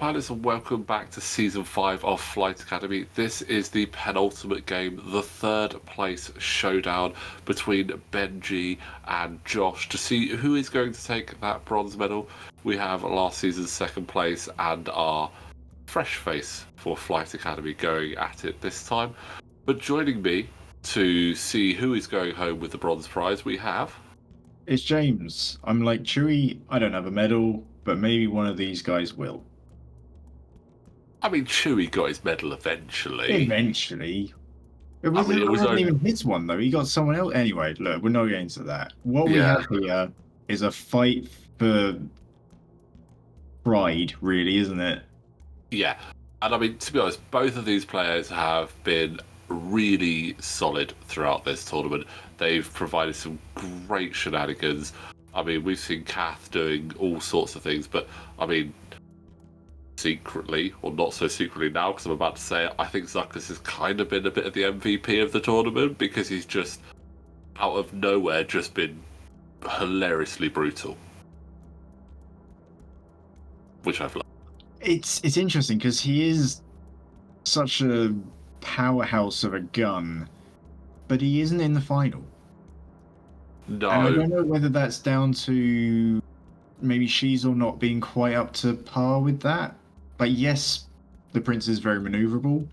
pilots, and welcome back to Season 5 of Flight Academy. This is the penultimate game, the third place showdown between Benji and Josh to see who is going to take that bronze medal. We have last season's second place and our fresh face for Flight Academy going at it this time. But joining me to see who is going home with the bronze prize, we have... It's James. I'm like Chewie. I don't have a medal, but maybe one of these guys will. I mean, Chewie got his medal eventually. Eventually. It wasn't even his one, though. He got someone else. Anyway, look, we're not getting into that. What we have here is a fight for pride, really, isn't it? Yeah. And I mean, to be honest, both of these players have been really solid throughout this tournament. They've provided some great shenanigans. I mean, we've seen Kath doing all sorts of things, but I mean, secretly, or not so secretly now, because I'm about to say it, I think Zuckus has kind of been a bit of the MVP of the tournament because he's just, out of nowhere, just been hilariously brutal. Which I've loved. It's interesting because he is such a powerhouse of a gun, but he isn't in the final. No. And I don't know whether that's down to maybe Shizel not being quite up to par with that. But yes, the Prince is very maneuverable.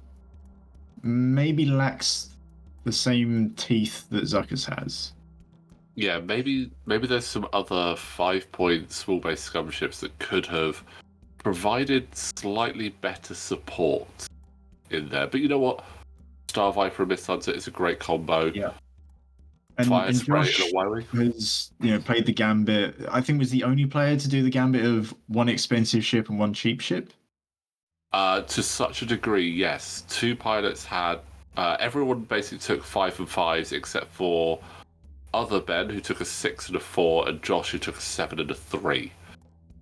Maybe lacks the same teeth that Zuckus has. Yeah, maybe there's some other 5-point small base Scum ships that could have provided slightly better support in there. But you know what? Star Viper and Mist Hunter is a great combo. Yeah. And Josh has played the gambit. I think was the only player to do the gambit of one expensive ship and one cheap ship. To such a degree, yes. Two pilots had... everyone basically took 5 and 5s except for other Ben, who took a 6 and a 4, and Josh, who took a 7 and a 3.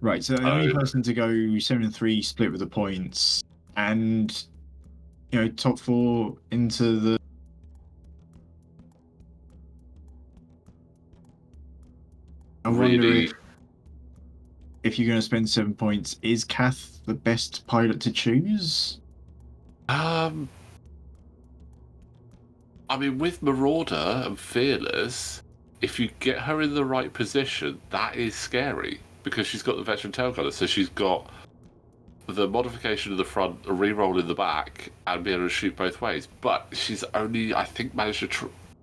Right, so the only person to go 7 and 3 split with the points, and top 4 into the... I wonder if you're going to spend 7 points, is Kath the best pilot to choose? I mean, with Marauder and Fearless, if you get her in the right position, that is scary because she's got the veteran tail gunner, so she's got the modification in the front, a reroll in the back, and be able to shoot both ways. But she's only, I think, managed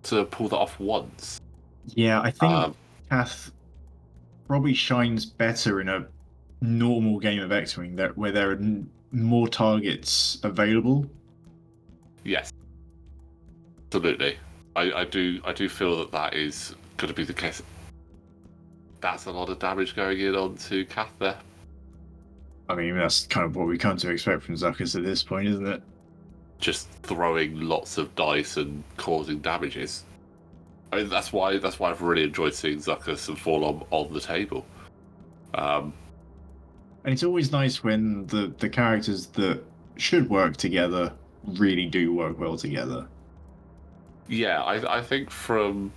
to pull that off once. Yeah, I think Kath probably shines better in a normal game of X-Wing where there are more targets available. Yes, absolutely. I do feel that is going to be the case. That's a lot of damage going in onto Kath there. I mean, that's kind of what we come to expect from Zuckus at this point, isn't it? Just throwing lots of dice and causing damages. I mean, that's why I've really enjoyed seeing Zuckus and Forlom on the table. And it's always nice when the characters that should work together really do work well together. Yeah, I think from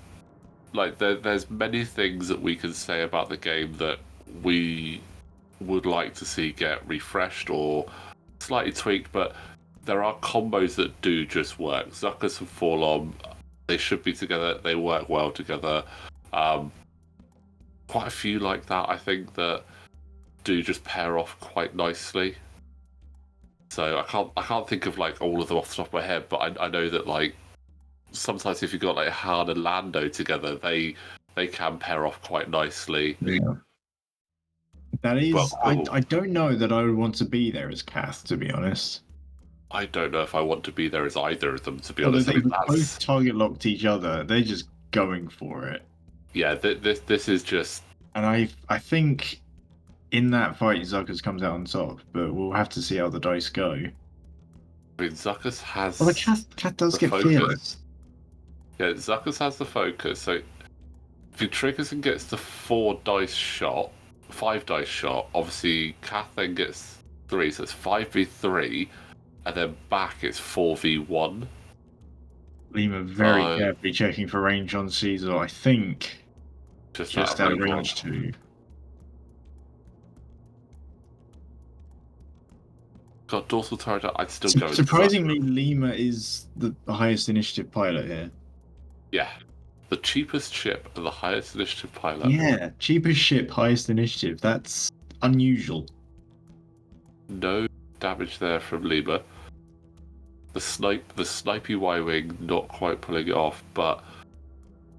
there's many things that we can say about the game that we would like to see get refreshed or slightly tweaked, but there are combos that do just work. Zuckus and Forlom, they should be together. They work well together. Quite a few like that, I think, that do just pair off quite nicely. So I can't think of all of them off the top of my head, but I know that sometimes if you've got Han and Lando together, they can pair off quite nicely. Yeah. That is, I don't know that I would want to be there as Kath, to be honest. I don't know if I want to be there as either of them, to be honest. They both target locked each other. They're just going for it. Yeah, this is just... And I think in that fight, Zuckus comes out on top, but we'll have to see how the dice go. I mean, Zuckus has... Well, Kath does get fearless. Yeah, Zuckus has the focus, so if he triggers and gets the 5 dice shot, obviously Kath then gets 3, so it's 5v3, and then back it's 4v1. Lima very carefully checking for range on Caesar. I think just out of range 2. I got dorsal turret. I'd still go. Surprisingly, Lima is the highest initiative pilot here. Yeah, the cheapest ship and the highest initiative pilot. Yeah, cheapest ship, highest initiative. That's unusual. No damage there from Lima. The snipey Y-wing not quite pulling it off, but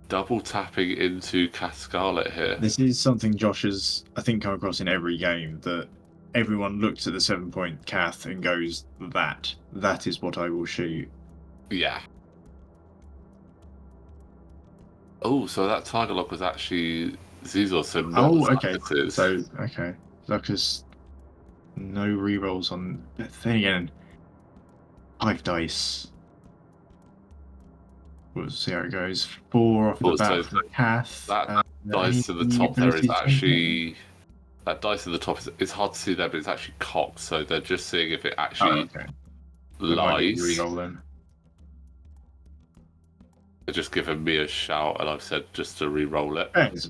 double tapping into Cascarlet here. This is something Josh has, I think, come across in every game, that everyone looks at the 7-point Cath and goes, that is what I will shoot. Yeah. Oh, so that target lock was actually Zizor, so not okay. Zuckus's. So, okay. Zuckus, no rerolls on. Then again, 5 dice. We'll see how it goes. 4 off the bat for Cath. That dice in the top there is actually... That dice in the top, it's hard to see there, but it's actually cocked, so they're just seeing if it actually lies. Reroll then. They're just giving me a shout, and I've said just to re-roll it. It's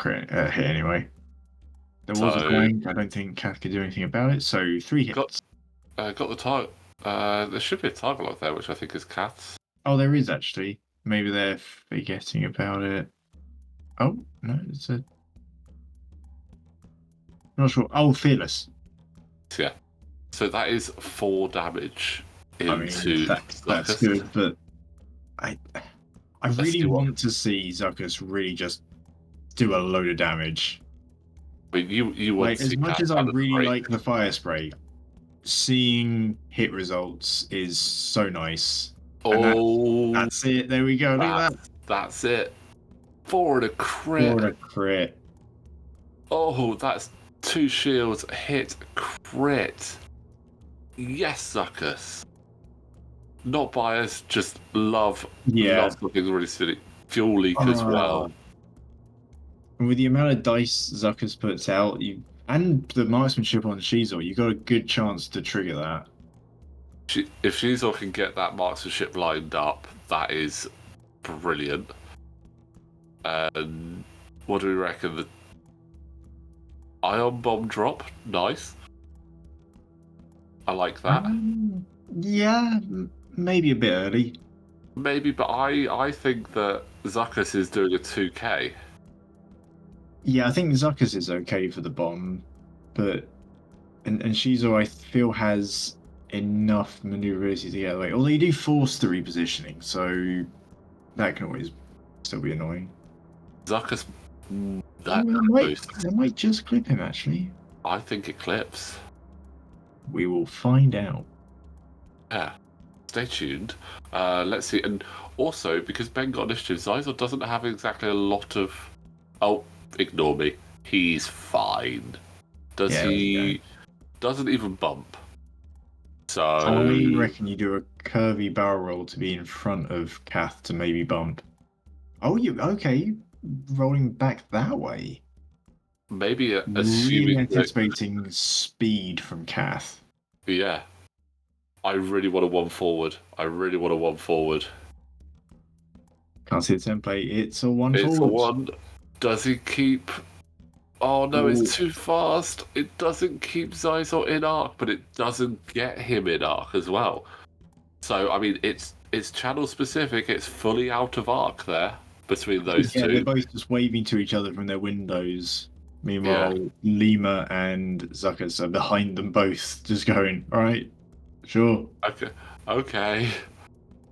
a hit anyway. There was a blank. I don't think Cath could do anything about it, so 3 hits. Got the target. There should be a target lock there, which I think is Cath's. Oh, there is actually. Maybe they're forgetting about it. Oh, no, it's a... I'm not sure. Oh, Fearless. Yeah. So that is 4 damage into that's good, but I really want to see Zuckus really just do a load of damage. I mean, you want to as see much Cath as I out of the really break. like the fire spray, seeing hit results is so nice. Oh, that's it. There we go. Look at that. That's it. 4 and a crit. 4 and a crit. Oh, that's 2 shields, hit, crit. Yes, Zuckus. Not biased, just love. Yeah. Love something really silly. Fuel leak as well. And with the amount of dice Zuckus puts out, and the marksmanship on Shizor, you got a good chance to trigger that. If Shizor can get that marksmanship lined up, that is brilliant. And what do we reckon? The ion bomb drop, nice. I like that. Yeah, maybe a bit early. Maybe, but I think that Zuckus is doing a 2K. Yeah, I think Zuckus is okay for the bomb, but and Shizor I feel has enough maneuverability to get away. Although you do force the repositioning, so that can always still be annoying. Zuckus, that might just clip him actually. I think it clips. We will find out. Yeah, stay tuned. Let's see, and also because Ben got initiative, Zizor doesn't have exactly a lot of. Oh, ignore me. He's fine. He doesn't even bump. So I reckon you do a curvy barrel roll to be in front of Cath to maybe bump. Oh, you rolling back that way? Maybe really anticipating speed from Cath. Yeah, I really want a 1 forward. Can't see the template. It's a 1 forward. It's a 1. Does he keep? Oh no, it's too fast. It doesn't keep Zizor in arc, but it doesn't get him in arc as well. So I mean, it's channel specific. It's fully out of arc there between those two. They're both just waving to each other from their windows. Meanwhile, Lima and Zuckus are behind them both, just going, all right, sure. Okay.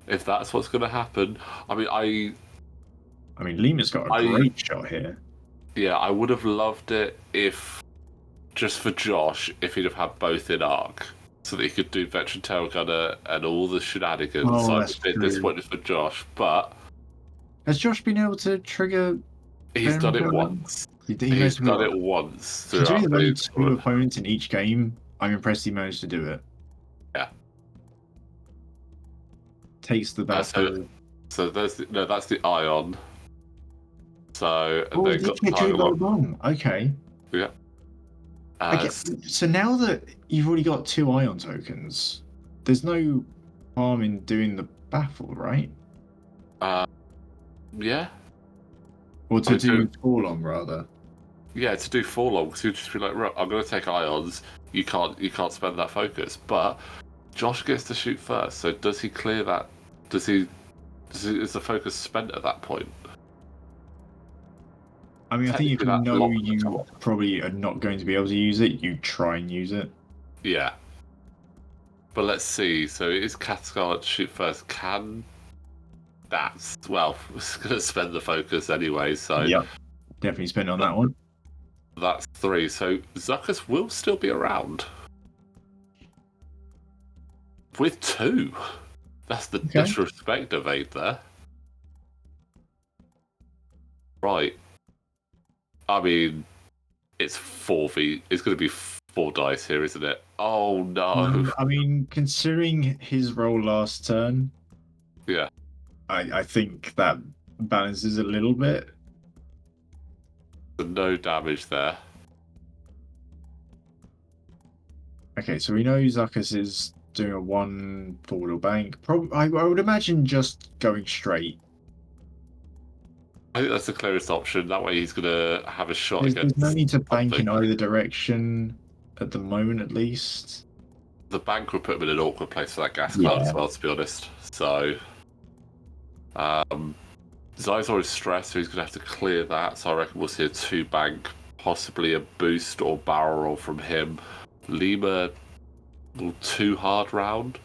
If that's what's going to happen. I mean, Lima's got a great shot here. Yeah, I would have loved it if, just for Josh, if he'd have had both in arc, so that he could do Veteran Tail Gunner and all the shenanigans. Oh, I'm a bit disappointed for Josh, but... Has Josh been able to trigger... He's done it once. He's done it once. Considering there are 2 opponents in each game, I'm impressed he managed to do it. Yeah. Takes the battle. So that's the Ion. So they've got the target bomb. Okay. Yeah. So now that you've already got 2 Ion tokens, there's no harm in doing the baffle, right? Yeah. Or to do Torlon, rather. Yeah, to do forlorn, because you'd just be like, right, I'm going to take ions. You can't spend that focus. But Josh gets to shoot first. So does he clear that? Is the focus spent at that point? I mean, I think if Technically, you that know locks the you top. probably are not going to be able to use it, you try and use it. Yeah. But let's see. So is Catscar to shoot first? That's well, it's going to spend the focus anyway. So Yep, definitely spend on but that one. that's 3. So Zuckus will still be around with 2. That's the Okay. disrespect of 8 there. Right. I mean, it's 4v. It's going to be 4 dice here, isn't it? Oh no. I mean, considering his role last turn, Yeah. I think that balances a little bit. So no damage there. Okay, so we know Zuckus is doing a 1 forward or bank. I would imagine just going straight. I think that's the clearest option. That way he's going to have a shot There's no against need to bank something. in either direction at the moment, at least. The bank would put him in an awkward place for that gas Yeah. cloud as well, to be honest. So, Zizor is stressed, so he's going to have to clear that. So I reckon we'll see a 2 bank, possibly a boost or barrel roll from him. Lima, will 2 hard round.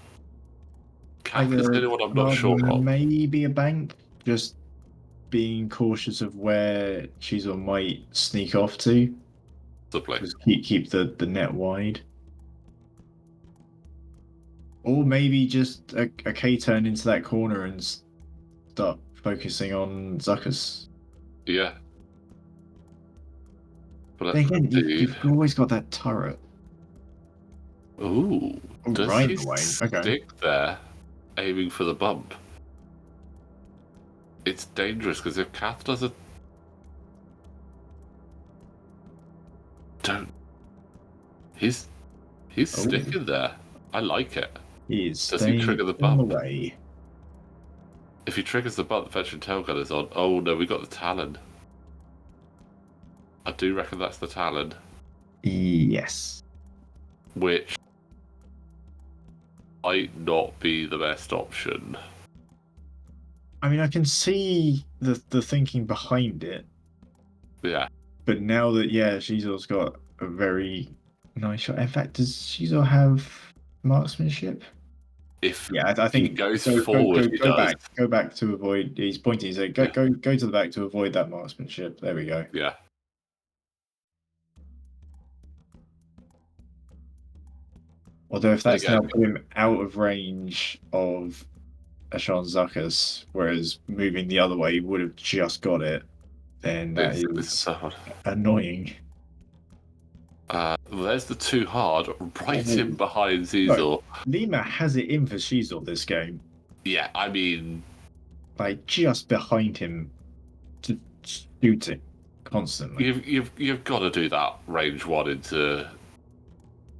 Kafka's Either anyone I'm not sure of. maybe a bank, just being cautious of where Shizuo might sneak off to. Possibly. Just keep the net wide. Or maybe just a K turn into that corner and start focusing on Zuckus. Yeah. But Then again, you've always got that turret. Ooh. Oh, Does right he away. Okay. stick there, aiming for the bump? It's dangerous, because if Kath does a... Don't... He's sticking there. I like it. He is Does he trigger the on the bump? way. If he triggers the bump, the veteran tailgun is on. Oh no, we got the Talon. I do reckon that's the Talon. Yes. Which might not be the best option. I mean, I can see the thinking behind it, Yeah. but now that Shizuo's got a very nice shot. In fact, does Shizuo have marksmanship? If I think he goes forward, he does. Go back to avoid. He's pointing. He's like, go to the back to avoid that marksmanship. There we go. Yeah. Although if that's Again, now put him out of range of Ashan Zuckus, whereas moving the other way would have just got it, then that this is so hard. annoying. Well, there's the 2 hard right in behind Zizor. No, Lima has it in for Shizuo this game. Yeah, I mean, Like just behind him, to shooting constantly. you've got to do that range 1 into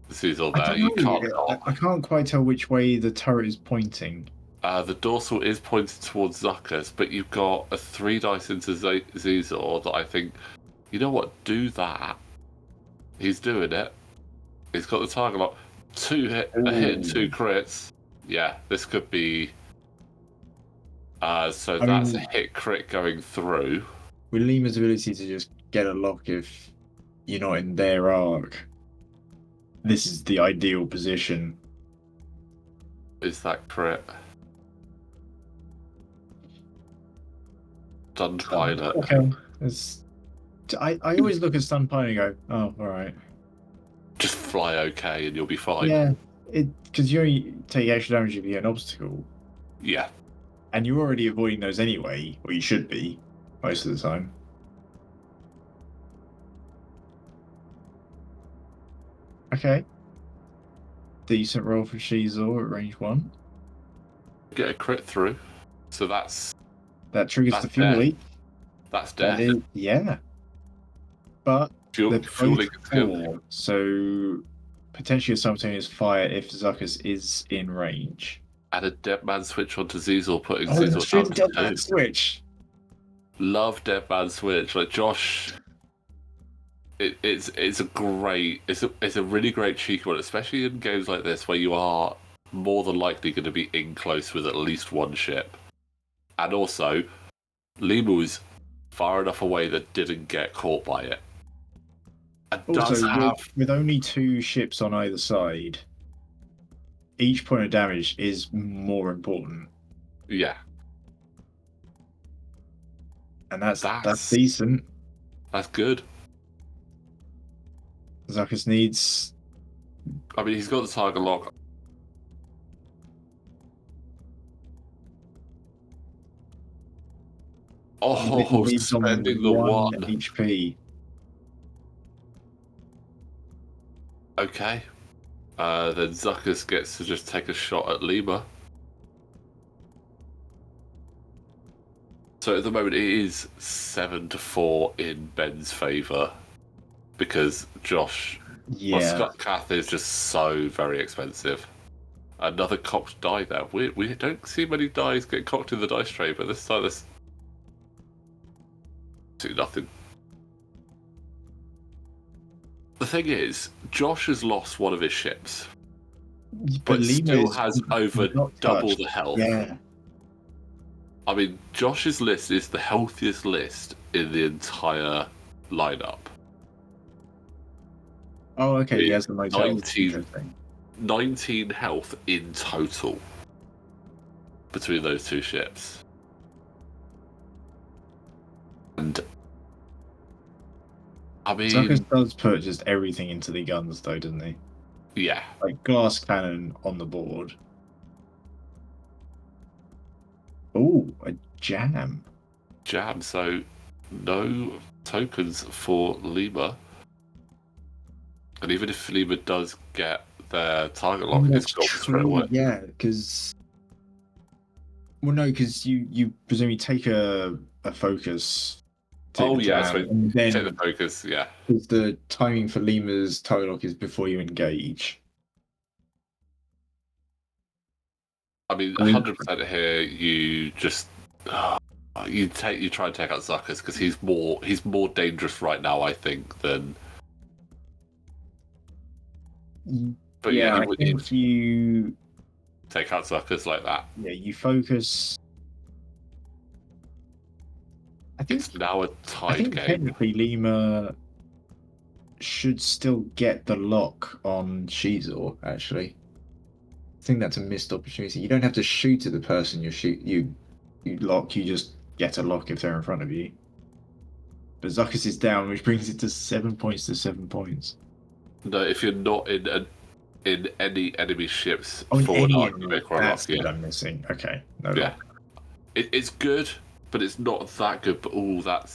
Zizor there. You can't not. I can't quite tell which way the turret is pointing. The dorsal is pointed towards Zuckus, but you've got a 3 dice into Zizor that I think, you know what, do that. He's doing it. He's got the target lock. A hit and 2 crits. Yeah, this could be... so that's a hit crit going through. With Lima's ability to just get a lock if you're not in their arc, this is the ideal position. Is that crit? Stunned pilot. Okay. I always look at stun pilot and go, oh, all right. Just fly okay and you'll be fine. Yeah, because you only take extra damage if you get an obstacle. Yeah. And you're already avoiding those anyway, or you should be, most of the time. Okay. Decent roll for Shizuo at range 1. Get a crit through. So that triggers the fuel death. leak. That's death. Yeah. But Fueling four, so potentially a simultaneous fire if Zuckus is in range. And a dead man switch onto Zizor, putting Oh, Zizor down to dead 2. man switch. Love dead man switch. Like Josh it's a really great cheeky one, especially in games like this where you are more than likely going to be in close with at least one ship, and also Lima was far enough away that didn't get caught by it. It does Also, have with only 2 ships on either side, each point of damage is more important, yeah. and that's That's decent. that's good. Zuckus needs. I mean, he's got the target lock. Oh, Needs on spending the 1 one. HP. Okay. Then Zuckus gets to just take a shot at Lima. So at the moment, it is 7-4 in Ben's favour because Josh. Well, Yeah. Scott Cath is just so very expensive. Another cocked die there. We don't see many dies get cocked in the dice tray, but this time there's nothing. The thing is, Josh has lost one of his ships, but Lima still is has over not double touched. the health. Yeah. I mean, Josh's list is the healthiest list in the entire lineup. Oh, okay. He has the most health. 19, Interesting. 19 health in total between those two ships. And I mean, Zuckus does put just everything into the guns, though, doesn't he? yeah. Like glass cannon on the board. Oh, a jam. Jam, so no tokens for Lima. And even if Lima does get their target lock, it's gone straight away. Yeah, because no, because you presumably take a focus. Oh yeah, so and take then the focus, yeah. because the timing for Lima's target lock is before you engage. I mean, 100% here. You just you try and take out Zuckus because he's more dangerous right now, I think, than. But yeah, yeah, I think you take out Zuckus like that. Yeah, you focus. I think It's now a I tied think game. technically Lima should still get the lock on Shizor. Actually, I think that's a missed opportunity. You don't have to shoot at the person you lock. You just get a lock if they're in front of you. But Zuckus is down, which brings it to 7 points to 7 points. No, if you're not in any enemy ships Oh, in forward any arc, enemy, make one that's lock, what yeah. I'm missing. Okay, no Yeah. lock. It's good, but it's not that good. But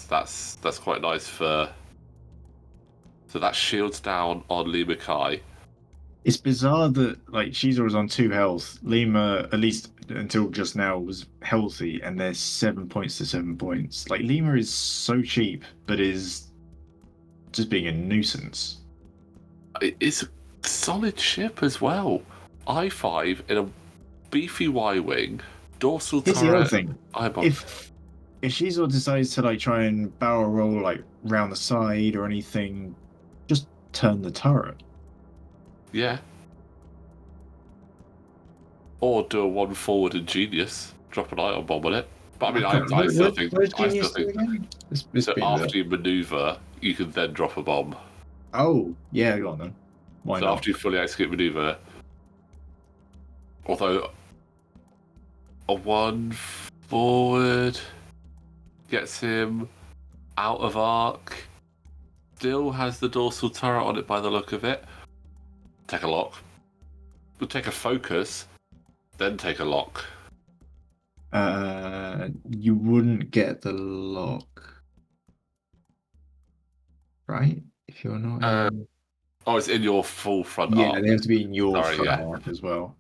that's quite nice for. So that shields down on Lima Kai. It's bizarre that like Shizor is on 2 health. Lima, at least until just now, was healthy, and there's 7 points to 7 points. Like Lima is so cheap, but is just being a nuisance. It's a solid ship as well. I5 in a beefy Y-wing, dorsal Here's the other turret. thing: Eyeball. if Shizor decides to like try and barrel roll like round the side or anything, just turn the turret. Yeah. Or do a one forward and genius, drop an ion bomb on it. But I mean, I still think. Where's Genius again? This So bit after you maneuver, you can then drop a bomb. Oh yeah, go on then. Why So not? after you fully execute maneuver, although a one forward gets him out of arc, still has the dorsal turret on it by the look of it. Take a lock. We'll take a focus, then take a lock. You wouldn't get the lock, right? If you're not in... Oh, it's in your full front Yeah, arc. they have to be in your Sorry, front yeah. arc as well.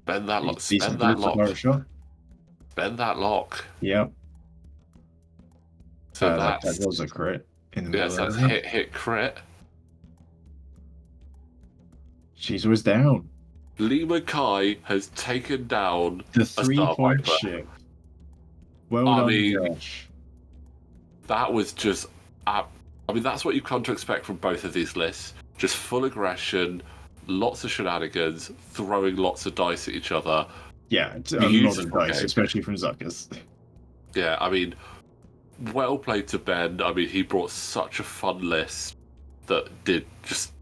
Spend that lock. Decent Spend that lock. fire shot. Spend that lock. Yep. So that that's was a crit in the middle. yes, that's hit crit. She's always down. Lima Kai has taken down The a 3-point Starviper. ship. Well I done, mean, Josh. That was just, I mean, that's what you've come to expect from both of these lists. Just full aggression, lots of shenanigans, throwing lots of dice at each other. Yeah, it's a lot of Beautiful dice, game. especially from Zuckus. Yeah, I mean, well played to Ben. I mean, he brought such a fun list that did just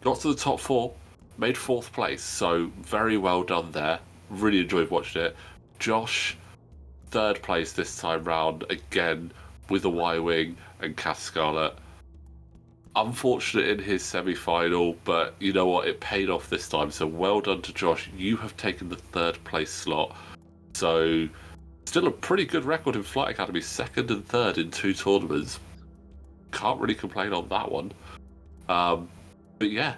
got to the top four, made fourth place. So very well done there. Really enjoyed watching it. Josh, third place this time round again with the Y-Wing and Cath Scarlet. Unfortunate in his semi-final, but you know what? It paid off this time. So well done to Josh. You have taken the third place slot. So still a pretty good record in Flight Academy, second and third in 2 tournaments. Can't really complain on that one. But yeah,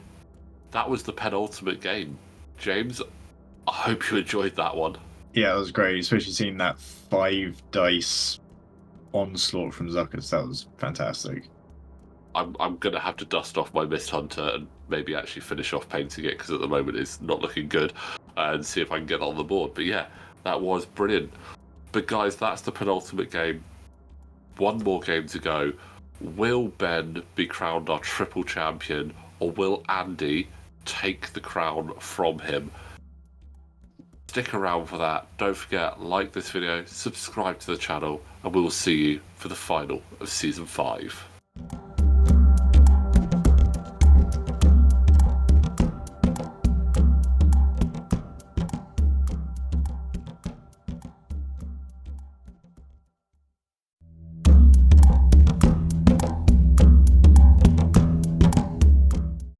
that was the penultimate game. James, I hope you enjoyed that one. Yeah, it was great, especially seeing that 5 dice onslaught from Zuckus. That was fantastic. I'm going to have to dust off my Mist Hunter and maybe actually finish off painting it because at the moment it's not looking good, and see if I can get on the board. But yeah, that was brilliant. But guys, that's the penultimate game. One more game to go. Will Ben be crowned our triple champion, or will Andy take the crown from him? Stick around for that. Don't forget, like this video, subscribe to the channel, and we will see you for the final of Season 5.